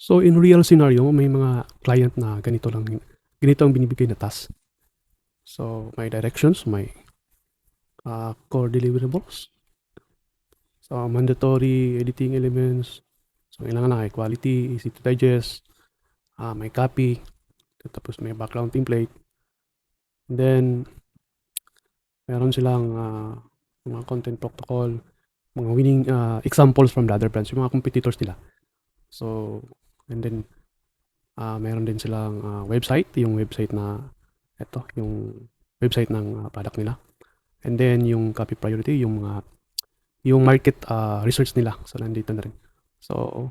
So, in real scenario, may mga client na ganito ang binibigay na task. So, may directions, may core deliverables. So, mandatory editing elements. So, kailangan lang ay quality, easy to digest, may copy, tapos may background template. And then, meron silang mga content protocol, mga winning examples from the other brands, yung mga competitors nila. So, and then, meron din silang website, yung website yung website ng product nila. And then, yung copy priority, yung market research nila. So, nandito na rin. So,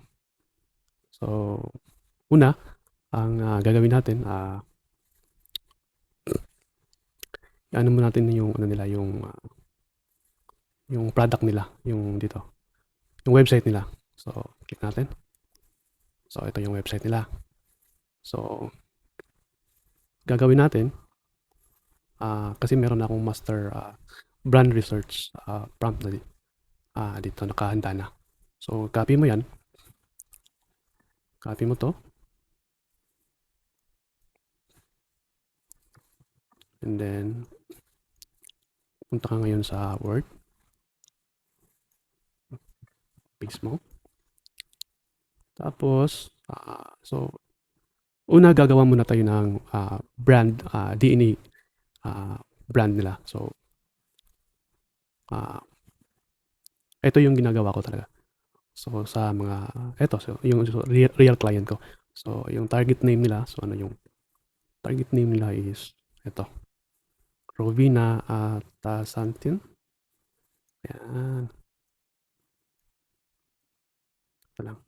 una, ang gagawin natin, ano mo natin yung ano nila, yung product nila, yung dito, yung website nila. So, click natin. So, ito yung website nila. So, gagawin natin, kasi meron akong master brand research prompt na dito, nakahanda na. So, copy mo yan. Copy mo to. And then, punta ka ngayon sa Word. Paste mo. Tapos, so, una gagawa muna tayo ng brand, DNA brand nila. So, ito yung ginagawa ko talaga. So, sa mga, so, yung real client ko. So, yung target name nila, so ano yung target name nila is, ito. Rovina Tasantin. Ayan. Ito lang.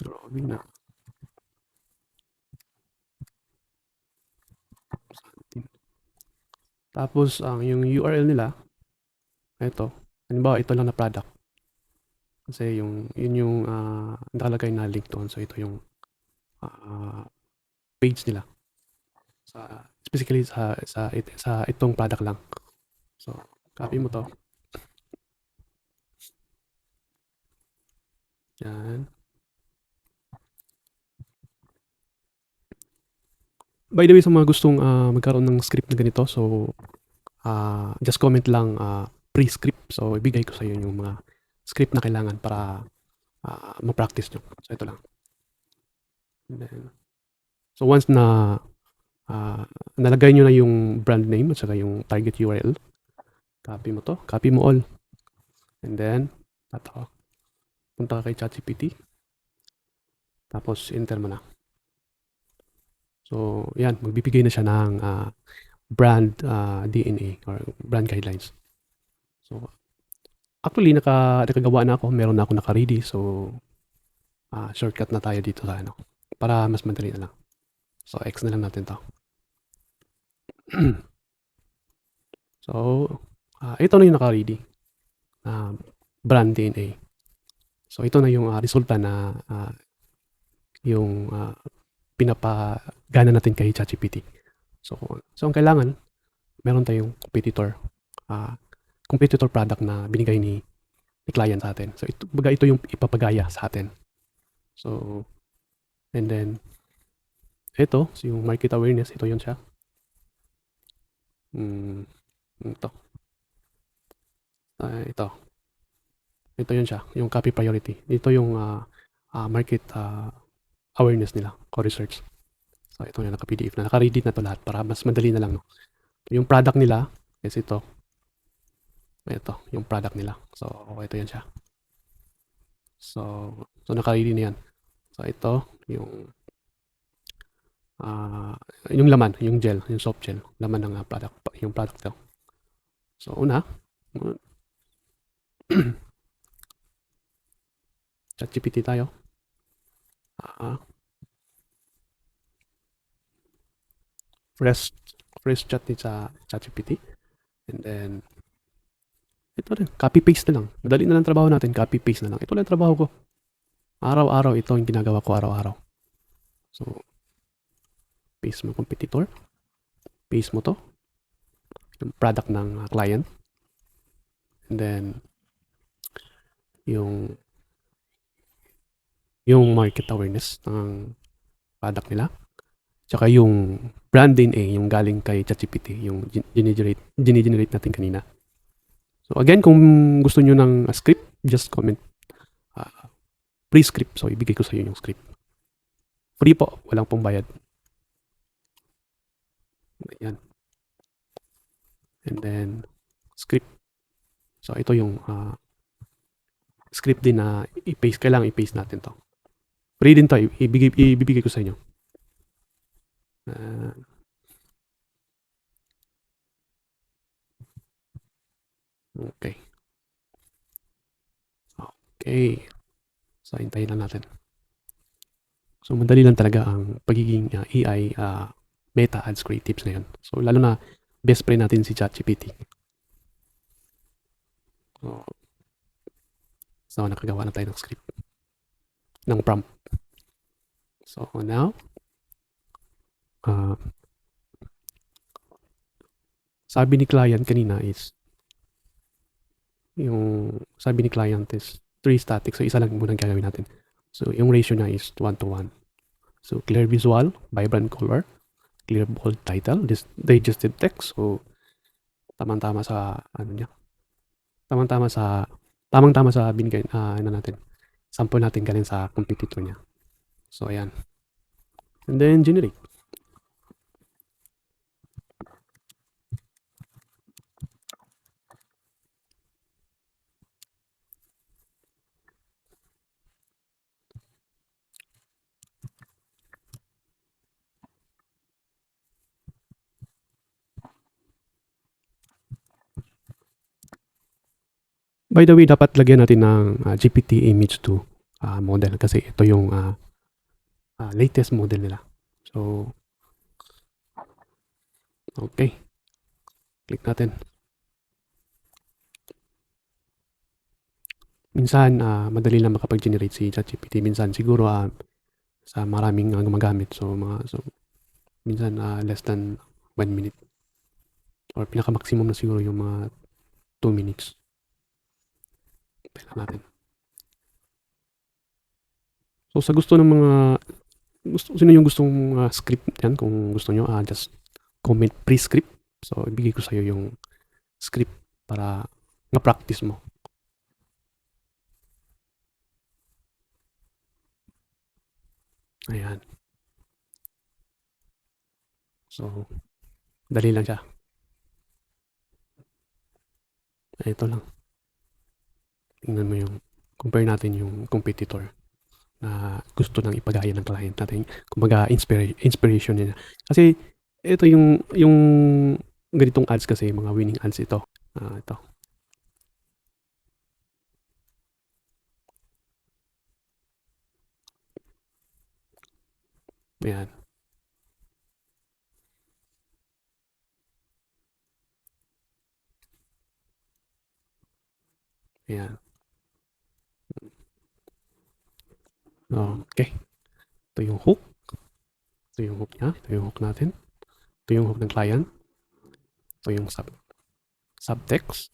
Rovina Tasantin. Tapos, yung URL nila, ito. Halimbawa, ito lang na product. Kasi yun yung nakalagay na link doon. So, ito yung page nila. Specifically sa itong product lang. So, copy mo to. Yan. By the way, sa mga gustong magkaroon ng script na ganito, so just comment lang pre-script. So, ibigay ko sa iyo yung mga script na kailangan para ma-practice nyo. So, ito lang. And then, so, once na nalagay nyo na yung brand name at saka yung target URL, copy mo to. Copy mo all. And then, punta ka kay ChatGPT. Tapos, enter mo na. So, yan. Magbibigay na siya ng brand DNA or brand guidelines. So, actually, nakagawa na ako. Meron na ako naka-ready. So, shortcut na tayo dito sa ano. Para mas madali na lang. So, X na lang natin to. So, ito na yung naka-ready. Brand DNA. So, ito na yung resulta na yung pinapagana natin kay ChatGPT. So, ang kailangan, meron tayong competitor product na binigay ni client sa atin. So, ito yung ipapagaya sa atin. So, and then, ito, so yung market awareness, ito yun siya. Ito. Ito yun siya, yung copy priority. Ito yung market awareness nila, co-research. So, ito yung naka-PDF na. Naka-ready na to lahat para mas madali na lang. No? Yung product nila is ito. Ito, yung product nila. So, ito yan siya. So naka-ready na yan. So, ito, yung laman, yung gel, yung soft gel, laman ng product, yung product to. So, una, ChatGPT tayo. Fresh chat ni sa ChatGPT. And then, ito rin, copy-paste na lang. Madali na lang trabaho natin, copy-paste na lang. Ito lang trabaho ko. Araw-araw, ito yung ginagawa ko araw-araw. So, paste mo competitor. Paste mo to. yung product ng client. And then, yung market awareness ng product nila. Tsaka yung brand DNA, yung galing kay ChatGPT, yung gine-generate natin kanina. So again, kung gusto nyo ng script, just comment pre-script. So ibigay ko sa iyo yung script. Free po, walang pong bayad. Ayan. And then, script. So ito yung script din na i-paste. Kailangan i-paste natin to. Free din to, ibibigay ko sa inyo. Okay. Okay. So, hintayin lang natin. So, madali lang talaga ang pagiging AI meta ads creatives ngayon. So, lalo na best friend natin si ChatGPT. So, nakagawa na tayo ng script. Ng prompt. So, now, sabi ni client kanina is, yung sabi ni client is 3 static. So, isa lang muna gagawin natin. So, yung ratio niya is 1:1. So, clear visual, vibrant color, clear bold title, digested text. So, tamang-tama sa, tamang-tama sa binigay, natin. Sample natin galing sa competitor niya. So, ayan. And then, generate. By the way, dapat lagyan natin ng GPT Image 2 model kasi ito yung latest model nila. So, okay. Click natin. Minsan, madali lang makapag-generate si ChatGPT. Minsan, siguro sa maraming gumagamit. So, minsan less than 1 minute. Or pinaka-maximum na siguro yung mga 2 minutes. Tingnan natin. So, sa gusto ng mga, sino yung gustong script yan? Kung gusto nyo, just comment pre-script. So, ibigay ko sa'yo yung script para na-practice mo. Ayan. So, dali lang siya. Ito lang. Tingnan mo yung, compare natin yung competitor na gusto nang ipagaya ng client natin. Kumbaga, inspiration niya. Kasi, ito yung ganitong ads kasi, mga winning ads ito. Ito. Ayan. Ayan. Okay. Ito yung hook. Ito yung hook niya. Ito yung hook natin. Ito yung hook ng client. Ito yung subtext.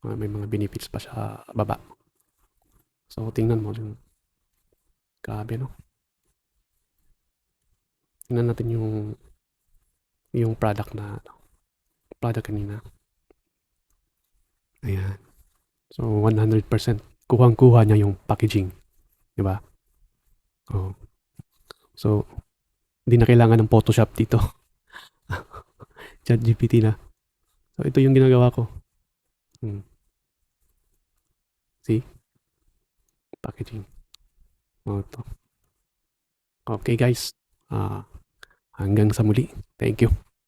May mga benefits pa sa baba. So, tingnan mo yung grabe, no? Tingnan natin yung product product kanina. Ayan. So, 100% kuhang-kuha niya yung packaging. Diba? Oh. So, hindi na kailangan ng Photoshop dito. ChatGPT na. So, ito yung ginagawa ko. See? Packaging. Ito. Okay guys. Hanggang sa muli. Thank you.